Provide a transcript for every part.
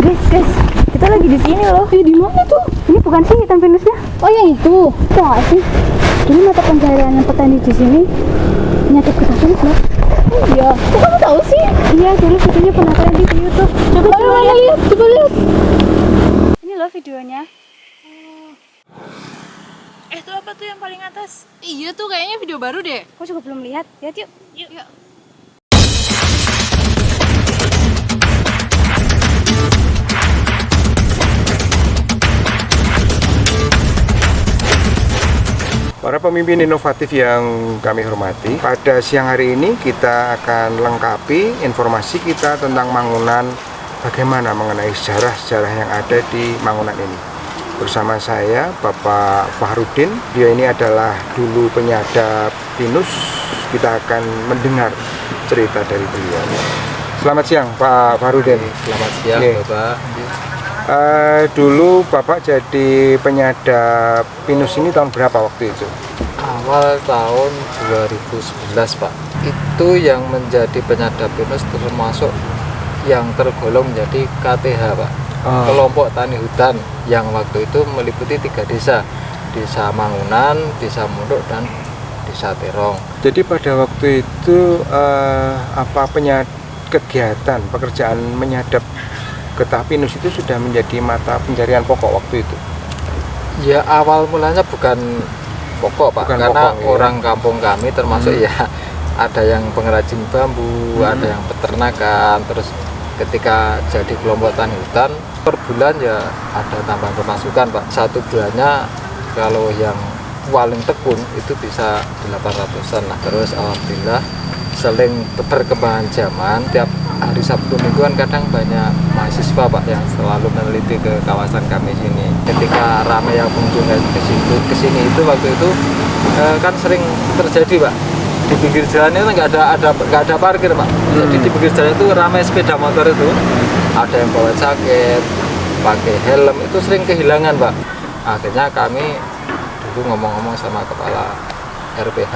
Guys, kita lagi di sini loh. Di mana tuh? Ini bukan sih hitam pinusnya? Oh, yang itu. Kok nggak sih? Ini mata pencaharian petani di sini nyadap ke pinus loh. Oh iya. Kok kamu tahu sih? Iya, dulu videonya pernah tren di YouTube. Coba lihat. Coba lihat. Ini loh videonya. Itu apa tuh yang paling atas? Iya tuh kayaknya video baru deh. Aku juga belum lihat. Lihat yuk. Yuk. Para pemimpin inovatif yang kami hormati, pada siang hari ini kita akan lengkapi informasi kita tentang Mangunan, bagaimana mengenai sejarah-sejarah yang ada di Mangunan ini. Bersama saya, Bapak Fahrudin, dia ini adalah dulu penyadap pinus. Kita akan mendengar cerita dari beliau. Selamat siang, Pak Fahrudin. Selamat siang, Bapak. Dulu Bapak jadi penyadap pinus ini tahun berapa waktu itu? Awal tahun 2011, Pak. Itu yang menjadi penyadap pinus termasuk yang tergolong menjadi KTH, Pak. Kelompok tani hutan yang waktu itu meliputi 3 desa. Desa Mangunan, Desa Munduk, dan Desa Terong. Jadi pada waktu itu kegiatan pekerjaan menyadap getah pinus itu sudah menjadi mata pencarian pokok waktu itu? Ya, awal mulanya bukan pokok, Pak, karena pokok, orang kampung kami termasuk ya ada yang pengrajin bambu, ada yang peternakan. Terus ketika jadi kelompok tani hutan, per bulan ya ada tambahan pemasukan, Pak. Satu bulannya kalau yang paling tekun itu bisa 800-an lah. Terus alhamdulillah sering perkembangan zaman, tiap hari Sabtu mingguan kadang banyak mahasiswa, Pak, yang selalu meneliti ke kawasan kami sini. Ketika ramai yang pengunjung ke sini itu waktu itu kan sering terjadi, Pak, di pinggir jalan itu nggak ada parkir, Pak. Jadi di pinggir jalan itu ramai sepeda motor itu, ada yang bawa jaket, pakai helm, itu sering kehilangan, Pak. Akhirnya kami dulu ngomong-ngomong sama kepala RPH,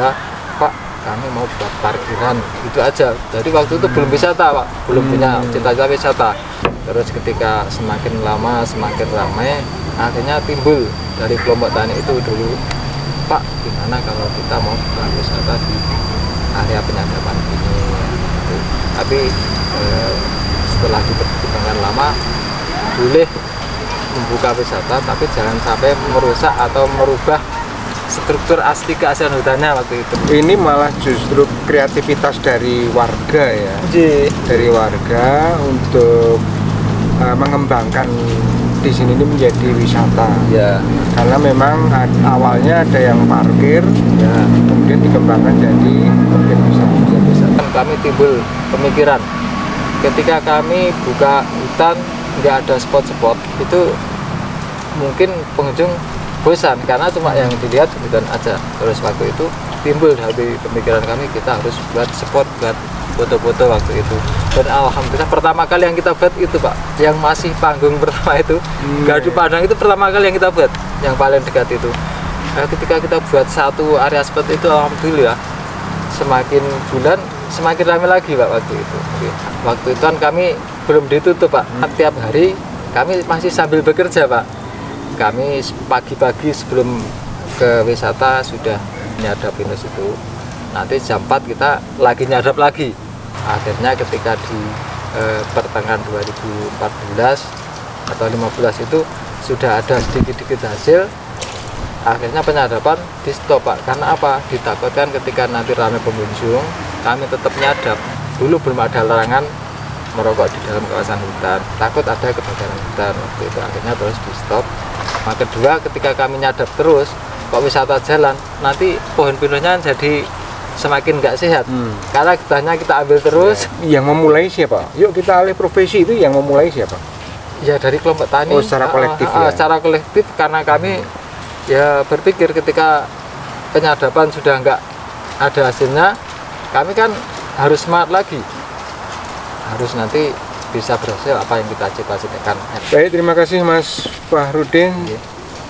Pak, kami mau buat parkiran, itu aja. Jadi waktu itu belum wisata, Pak, belum punya cita-cita wisata. Terus ketika semakin lama semakin ramai, akhirnya timbul dari kelompok tani itu dulu, Pak, gimana kalau kita mau buat wisata di area penyadapan ini, gitu. Tapi setelah dipertimbangkan lama, boleh membuka wisata, tapi jangan sampai merusak atau merubah struktur asli keaslian hutannya waktu itu. Ini malah justru kreativitas dari warga ya, dari warga untuk mengembangkan di sini ini menjadi wisata. Ya. Karena memang awalnya ada yang parkir, ya, kemudian dikembangkan jadi mungkin bisa. Kami timbul pemikiran ketika kami buka hutan nggak ada spot-spot itu mungkin pengunjung bosan karena cuma yang dilihat hutan aja. Terus waktu itu timbul dari pemikiran kami, kita harus buat spot buat foto-foto waktu itu. Dan alhamdulillah pertama kali yang kita buat itu, Pak, yang masih panggung pertama itu, Gardu Padang itu pertama kali yang kita buat, yang paling dekat itu. Ketika kita buat satu area spot itu, alhamdulillah semakin bulan semakin ramai lagi, Pak, waktu itu. Waktu itu kan kami belum ditutup, Pak. Tiap hari kami masih sambil bekerja, Pak. Kami pagi-pagi sebelum ke wisata sudah nyadap pinus itu. Nanti jam 4 kita lagi nyadap lagi. Akhirnya ketika di pertengahan 2014 atau 15 itu sudah ada sedikit-sedikit hasil. Akhirnya penyadapan di stop, Pak. Karena apa? Ditakutkan ketika nanti ramai pengunjung, kami tetap nyadap. Dulu belum ada larangan merokok di dalam kawasan hutan, takut ada kebakaran hutan waktu itu. Akhirnya terus di stop. Yang kedua, ketika kami nyadap terus kok wisata jalan, nanti pohon pinusnya jadi semakin nggak sehat. Karena getahnya kita ambil terus. Yang memulai siapa? Yuk kita alih profesi, itu yang memulai siapa? Ya dari kelompok tani. Oh, secara kolektif ya? Secara kolektif, karena kami ya berpikir ketika penyadapan sudah nggak ada hasilnya, kami kan harus semangat lagi, harus nanti bisa berhasil apa yang kita cita-citakan. Baik, terima kasih Mas Fahrudin.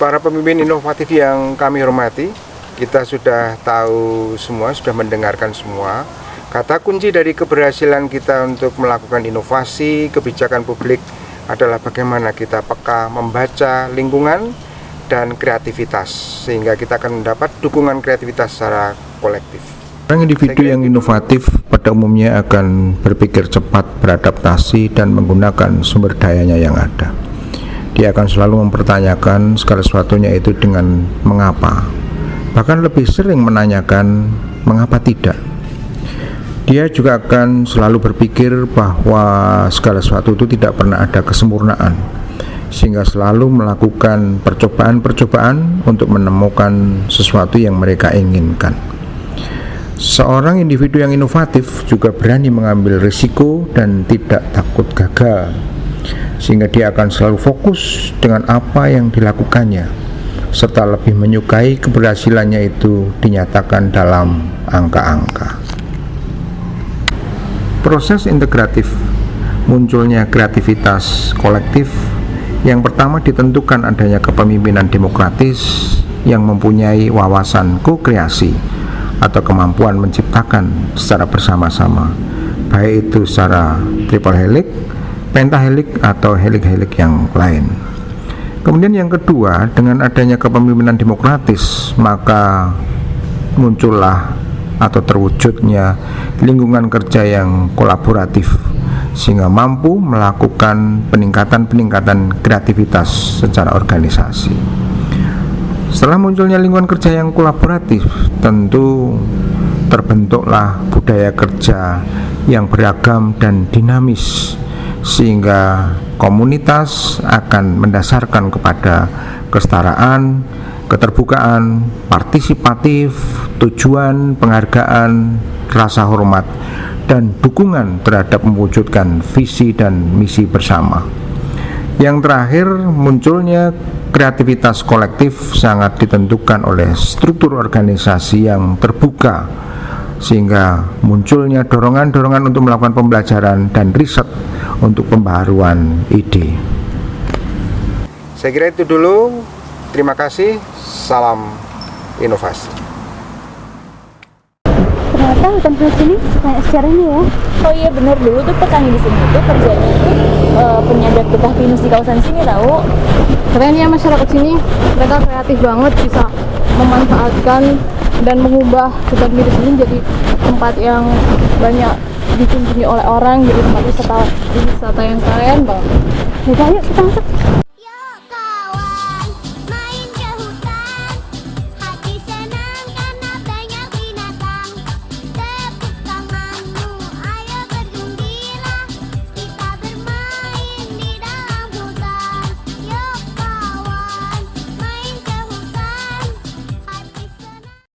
Para pemimpin inovatif yang kami hormati, kita sudah tahu semua, sudah mendengarkan semua. Kata kunci dari keberhasilan kita untuk melakukan inovasi kebijakan publik adalah bagaimana kita peka membaca lingkungan dan kreativitas, sehingga kita akan mendapat dukungan kreativitas secara kolektif. Orang individu yang inovatif pada umumnya akan berpikir cepat, beradaptasi, dan menggunakan sumber dayanya yang ada. Dia akan selalu mempertanyakan segala sesuatunya itu dengan mengapa, bahkan lebih sering menanyakan mengapa tidak. Dia juga akan selalu berpikir bahwa segala sesuatu itu tidak pernah ada kesempurnaan, sehingga selalu melakukan percobaan-percobaan untuk menemukan sesuatu yang mereka inginkan. Seorang individu yang inovatif juga berani mengambil risiko dan tidak takut gagal, sehingga dia akan selalu fokus dengan apa yang dilakukannya, serta lebih menyukai keberhasilannya itu dinyatakan dalam angka-angka. Proses integratif munculnya kreativitas kolektif yang pertama ditentukan adanya kepemimpinan demokratis yang mempunyai wawasan ko-kreasi atau kemampuan menciptakan secara bersama-sama, baik itu secara triple helix, pentahelix, atau helix-helix yang lain. Kemudian yang kedua, dengan adanya kepemimpinan demokratis, maka muncullah atau terwujudnya lingkungan kerja yang kolaboratif, sehingga mampu melakukan peningkatan kreativitas secara organisasi. Setelah munculnya lingkungan kerja yang kolaboratif, tentu terbentuklah budaya kerja yang beragam dan dinamis, sehingga komunitas akan mendasarkan kepada kesetaraan, keterbukaan, partisipatif, tujuan, penghargaan, rasa hormat, dan dukungan terhadap mewujudkan visi dan misi bersama. Yang terakhir, munculnya kreativitas kolektif sangat ditentukan oleh struktur organisasi yang terbuka, sehingga munculnya dorongan-dorongan untuk melakukan pembelajaran dan riset untuk pembaharuan ide. Saya kira itu dulu. Terima kasih. Salam inovasi. Ternyata hutan pinus ini banyak sejarahnya ya. Oh iya benar, dulu tuh petani di sini tuh kerjanya tuh penyadap getah pinus di kawasan sini tahu. Keren ya masyarakat sini, mereka kreatif banget, bisa memanfaatkan dan mengubah hutan pinus ini jadi tempat yang banyak dikunjungi oleh orang, jadi tempat wisata yang keren banget. Yaudah, yuk kita masuk.